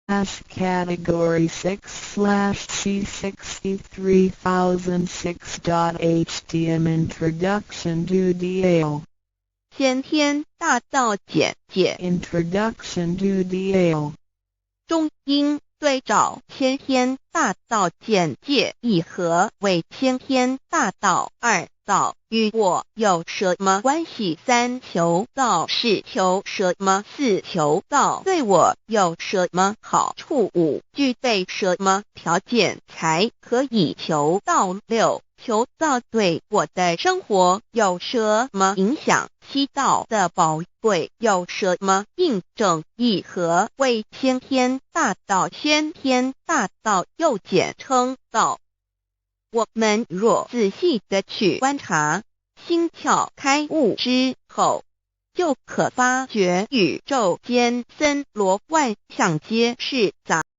Category 6/C63006.htm Introduction to DAO 先天大道简介 Introduction to DAO 中英对照先天大道简介一和为先天大道二道与我有什么关系？三求道是求什么？四求道对我有什么好处？五具备什么条件才可以求道？六求道对我的生活有什么影响？七道的宝贵有什么印证？一和为先天大道，先天大道又简称道。我们若仔细地去观察，心窍开悟之后，就可发觉宇宙间森罗万象皆是杂